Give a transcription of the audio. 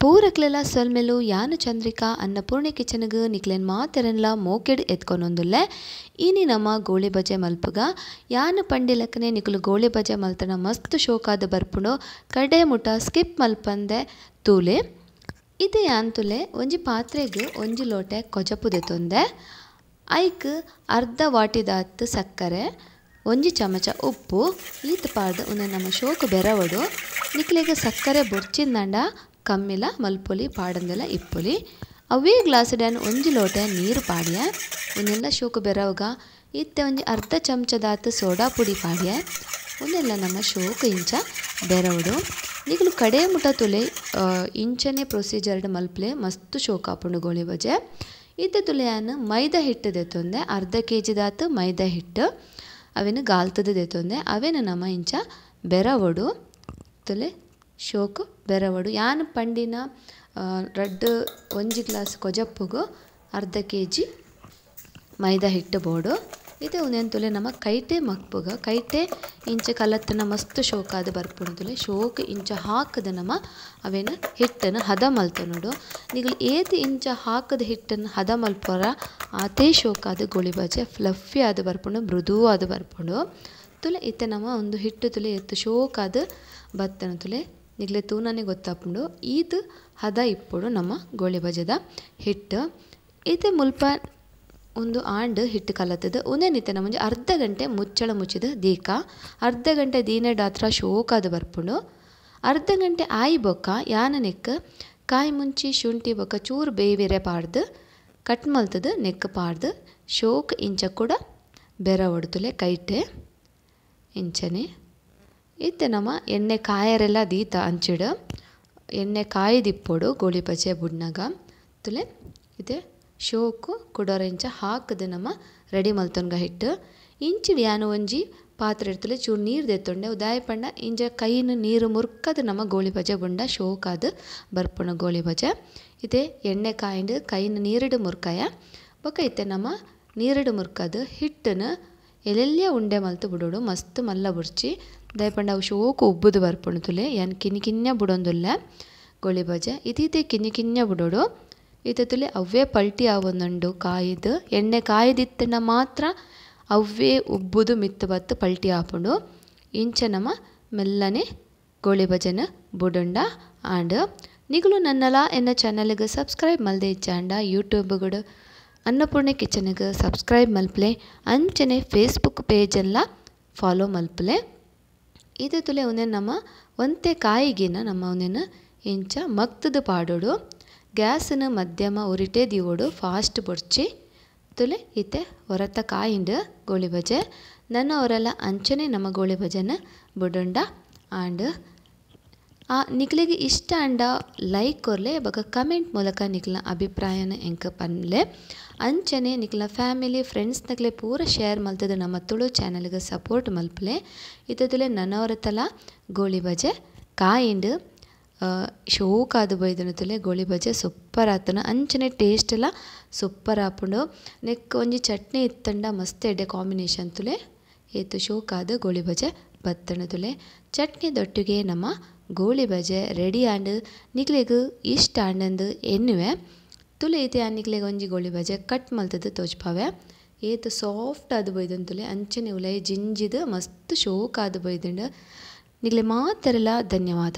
ಪೂರಕ್ಲೆಲ್ಲ ಸೊಲ್ಮೆಲು ಯಾನು ಚಂದ್ರಿಕಾ ಅನ್ನಪೂರ್ಣೆ ಕಿಚನ್ಗೆ ನಿಕ್ಲೆನ್ ಮಾತೆರನ್ಲ ಮೋಕೆಡ್ ಎತ್ಕೊಂಡೊಂದುಲ್ಲೆ ಇನಿ ನಮ್ಮ ಗೋಳಿ ಬಜೆ ಮಲ್ಪಗ ಯಾನು ಪಂಡಿಲಕ್ಕನೆ ನಿಕುಲು ಗೋಳಿ ಬಜೆ ಮಲ್ತನ ಮಸ್ತ್ ಶೋಕಾದ ಬರ್ಪುಂಡು ಕಡೆ ಮುಟ ಸ್ಕಿಪ್ ಮಲ್ಪಂದೆ ತೂಲೆ ಇದು ಯಾಂತುಲೆ ಒಂಜಿ ಪಾತ್ರೆಗ್ ಒಂಜಿ ಲೋಟೆ ಕೊಜಪು ದೆತೊಂದೆ ಐಕ್ ಅರ್ಧ ವಾಟಿದಾತ್ ಸಕ್ಕರೆ ಒಂಜಿ ಚಮಚ ಉಪ್ಪು ಈತ್ ಪಾಡ್ ಉಂದೆ ನಮ್ಮ ಶೋಕು ಬೆರವಡು ನಿಕ್ಲೆಗ್ ಸಕ್ಕರೆ ಬೊರ್ಚಿಂದಂಡ ಕಮ್ಮಿಲ ಮಲ್ಪೊಲಿ ಪಾಡಂದೆಲ್ಲ ಇಪ್ಪೊಲಿ ಅವೇ ಗ್ಲಾಸ್ಡ್ಯಾನ್ ಒಂಜಿ ಲೋಟೆ ನೀರು ಪಾಡ್ಯ ಒಂದೆಲ್ಲ ಶೋಕು ಬೆರವಗ ಇತ್ತೆ ಒಂಜಿ ಅರ್ಧ ಚಮಚದಾತ್ ಸೋಡಾ ಪುಡಿ ಪಾಡ್ಯ ಒಂದೆಲ್ಲ ನಮ್ಮ ಶೋಕು ಇಂಚ ಬೆರವಡು ನಿಕಲು ಕಡೆ ಮುಟ ತುಲೆ ಇಂಚನೆ ಪ್ರೊಸೀಜರ್ಡ್ ಮಲ್ಪಲೆ ಮಸ್ತ್ ಶೋಕ ಆಪುಂಡು ಗೋಳಿ ಬಜೆ ಇತ್ತೆ ತುಲೆಯಾನು ಮೈದಾ ಹಿಟ್ಟು ದೆತ್ತೊಂದೆ ಅರ್ಧ ಕೆಜಿದಾತ್ ಮೈದಾ ಹಿಟ್ಟು ಅವೇನು ಗಾಲ್ತದ ದೆತ್ತೊಂದೆ ಅವೇನು ನಮ್ಮ ಇಂಚ ಬೆರವಡು ತುಲೆ ಶೋಕು ಬೆರವಡು ಯಾನು ಪಂಡಿನ ರಡ್ಡ್ ಒಂಜಿ ಗ್ಲಾಸ್ ಕೊಜಪ್ಪುಗು ಅರ್ಧ ಕೆಜಿ ಮೈದಾ ಹಿಟ್ಟು ಬೋಡು ಇದೆ ಒಂದೇನು ತುಲೆ ನಮ್ಮ ಕೈಟೆ ಮಕ್ಪುಗ ಕೈಟೆ ಇಂಚ ಕಲತ್ತನ ಮಸ್ತ್ ಶೋಕಾದ ಬರ್ಪುಂಡು ತುಲೆ ಶೋಕು ಇಂಚ ಹಾಕದ ನಮ್ಮ ಅವೇನು ಹಿಟ್ಟನ್ನು ಹದ ಮಲ್ತ ನೋಡು ನಿಗಲು ಏತು ಇಂಚ ಹಾಕದ ಹಿಟ್ಟನ್ನು ಹದ ಮಲ್ಪರ ಆತೇ ಶೋಕಾದ ಗೋಳಿ ಬಜೆ ಫ್ಲಫಿ ಆದ ಬರ್ಪುಂಡು ಮೃದು ಆದ ಬರ್ಪುಂಡು ತುಲೆ ಇತ್ತೆ ನಮ್ಮ ಒಂದು ಹಿಟ್ಟು ತುಲೆ ಎತ್ತು ಶೋಕಾದ ಬತ್ತನ ತುಲೆ ನಿಗ್ಲೆ ತೂನನೆ ಗೊತ್ತಾಪುಂಡು ಈದ್ ಹದ ಇಪ್ಪುಡು ನಮ್ಮ ಗೋಳಿ ಬಜೆದ ಹಿಟ್ಟು ಇತ್ತೆ ಮುಲ್ಪ ಒಂದು ಆಂಡ್ ಹಿಟ್ಟು ಕಲತ್ತದ ಉಂದೇನಿತ್ತೆ ನಮ್ಮ ಅರ್ಧ ಗಂಟೆ ಮುಚ್ಚಳ ಮುಚ್ಚಿದ ದೀಕ ಅರ್ಧ ಗಂಟೆ ದೀನೆ ಡಾತ್ರ ಶೋಕಾದ ಬರ್ಪುಂಡು ಅರ್ಧ ಗಂಟೆ ಆಯಿ ಬೊಕ್ಕ ಯಾನ ನೆಕ್ ಕಾಯಿ ಮುಂಚಿ ಶುಂಠಿ ಬೊಕ್ಕ ಚೂರು ಬೇವಿರೆ ಪಾಡ್ದು ಕಟ್ ಮಲ್ತದ ನೆಕ್ ಪಾಡ್ದು ಶೋಕ್ ಇಂಚ ಕೂಡ ಬೆರ ಹೊಡ್ತುಲೆ ಕೈಟೆ ಇಂಚನೆ ಇತ್ತೆ ನಮ್ಮ ಎಣ್ಣೆ ಕಾಯರೆಲ್ಲ ದೀತ ಅಂಚಿಡು ಎಣ್ಣೆ ಕಾಯ್ದಿಪ್ಪೊಡು ಗೋಳಿ ಬಜೆ ಬುಡ್ನಾಗ ತುಲೆ ಇದೆ ಶೋಕು ಕುಡೋರ ಇಂಚ ಹಾಕದು ನಮ್ಮ ರೆಡಿ ಮಲ್ತೊನ್ಗ ಹಿಟ್ಟು ಇಂಚಿಡು ಯಾನು ಒಂಜಿ ಪಾತ್ರೆ ಇಡ್ತಲೆ ಚೂರು ನೀರು ದೆತ್ತೊಂಡೆ ಉದಾಯ ಪಂಡ ಇಂಚ ಕೈನು ನೀರು ಮುರ್ಕದು ನಮ್ಮ ಗೋಳಿ ಬಜೆ ಬುಂಡ ಶೋಕಾದ ಬರ್ಪುಣ ಗೋಳಿ ಬಜೆ ಇದೆ ಎಣ್ಣೆ ಕಾಯಿಂಡು ಕೈನು ನೀರಿಡು ಮುರ್ಕಾಯ ಬೊಕ ಇತ್ತೆ ನಮ್ಮ ನೀರಿಡು ಮುರ್ಕದು ಹಿಟ್ಟನ್ನು ಎಲ್ಲೆಲ್ಲೇ ಉಂಡೆ ಮಲ್ತು ಬಿಡೋಡು ಮಸ್ತ್ ಮಲ್ಲ ಬುಡ್ಚಿ ದಯಪಂಡ ಅವು ಶೋಕು ಉಬ್ಬುದು ಬರ್ಪುಂಡು ತುಲೆ ಯಾನ್ ಕಿನ್ಯ ಬುಡೊಂದುಲ್ಲ ಗೋಳಿ ಬಜೆ ಇತೀತೆ ಕಿನ್ಯ ಬುಡೋಡು ಈತ ತುಲೆ ಅವೇ ಪಲ್ಟಿ ಆವೊಂದುಂಡು ಕಾಯ್ದು ಎಣ್ಣೆ ಕಾಯ್ದಿತ್ತಂಡ ಮಾತ್ರ ಅವೇ ಉಬ್ಬುದು ಮಿತ್ತು ಬತ್ತು ಪಲ್ಟಿ ಆಪುಂಡು ಇಂಚ ನಮ್ಮ ಮೆಲ್ಲನೆ ಗೋಳಿ ಬಜೆನ ಬುಡುಂಡ ಆಂಡ್ ನಿಗಲು ನನ್ನಲ ಎನ್ನ ಚಾನಲ್ಗೆ ಸಬ್ಸ್ಕ್ರೈಬ್ ಮಲ್ದೆ ಇಚ್ಚಾಂಡ ಯೂಟ್ಯೂಬ್ಗಡು ಅನ್ನಪೂರ್ಣೆ ಕಿಚನ್ಗೆ ಸಬ್ಸ್ಕ್ರೈಬ್ ಮಲ್ಪಲೆ ಅಂಚನೆ ಫೇಸ್ಬುಕ್ ಪೇಜೆಲ್ಲ ಫಾಲೋ ಮಲ್ಪಲೆ ಇದು ತುಲೆ ಒಂದೇನು ನಮ್ಮ ಒಂತೆ ಕಾಯಿಗಿನ ನಮ್ಮ ಒಂದೇನು ಇಂಚ ಮಕ್ತದ ಪಾಡೋಡು ಗ್ಯಾಸನ್ನು ಮಧ್ಯಮ ಉರಿಟೆ ದಿವೋಡು ಫಾಸ್ಟ್ ಬೊಡ್ಚಿ ತುಲೆ ಇತ್ತೆ ಹೊರತ ಕಾಯಿಂಡು ಗೋಳಿ ಬಜೆ ನನ್ನ ಅವರೆಲ್ಲ ಅಂಚನೆ ನಮ್ಮ ಗೋಳಿ ಬಜೆನ ಬುಡುಂಡ ಆಂಡ್ ನಿಕ್ಲಿಗೆ ಇಷ್ಟ ಅಂಡ ಲೈಕ್ ಕೊರ್ಲೆ ಬೊಕ ಕಮೆಂಟ್ ಮೂಲಕ ನಿಕ್ಲ ಅಭಿಪ್ರಾಯನ ಎಂಕ ಪನ್ಲೆ ಅಂಚನೆ ನಿಕ್ಲ ಫ್ಯಾಮಿಲಿ ಫ್ರೆಂಡ್ಸ್ ನಕ್ಲೆ ಪೂರ ಶೇರ್ ಮಲ್ತದ ನಮ್ಮ ತುಳು ಚಾನಲ್ಗೆ ಸಪೋರ್ಟ್ ಮಲ್ಪಲೆ ಇತ್ತದಲೆ ನನ್ನವರ ತಲ ಗೋಳಿ ಬಜೆ ಕಾಯಿಂಡು ಶೋಕಾದು ಬೈದನ ತುಲೆ ಗೋಳಿ ಬಜೆ ಸೂಪರ್ ಆತನ ಅಂಚನೆ ಟೇಸ್ಟ್ ಎಲ್ಲ ಸೂಪರ್ ಆಪುಂಡು ನೆಕ್ ಒಂಜಿ ಚಟ್ನಿ ಇತ್ತಂಡ ಮಸ್ತ್ ಎಡ್ಡೆ ಕಾಂಬಿನೇಷನ್ ತುಲೆ ಏತು ಶೋಕಾದ ಗೋಳಿ ಬಜೆ ಬತ್ತಣ ತುಲೆ ಚಟ್ನಿ ದೊಟ್ಟಿಗೆ ನಮ್ಮ ಗೋಳಿ ಬಜೆ ರೆಡಿ ಆಂಡ್ ನಿಕ್ಲೆಗ್ ಇಷ್ಟ ಆಂಡಂದು ಎನ್ನುವೆ ತುಲೆ ಐತೆ ನಿಕ್ಲೆಗ್ ಒಂಜಿ ಗೋಳಿ ಬಜೆ ಕಟ್ ಮಲ್ತದ ತೋಜ್ಪಾವೆ ಏತು ಸಾಫ್ಟ್ ಆದು ಬೈದನ್ ತುಲೆ ಅಂಚನೆ ಉಲೈ ಜಿಂಜಿದು ಮಸ್ತ್ ಶೋಕಾದು ಬೈದಂಡು ನಿಕ್ಲೆ ಮಾತೆರಲ ಧನ್ಯವಾದ.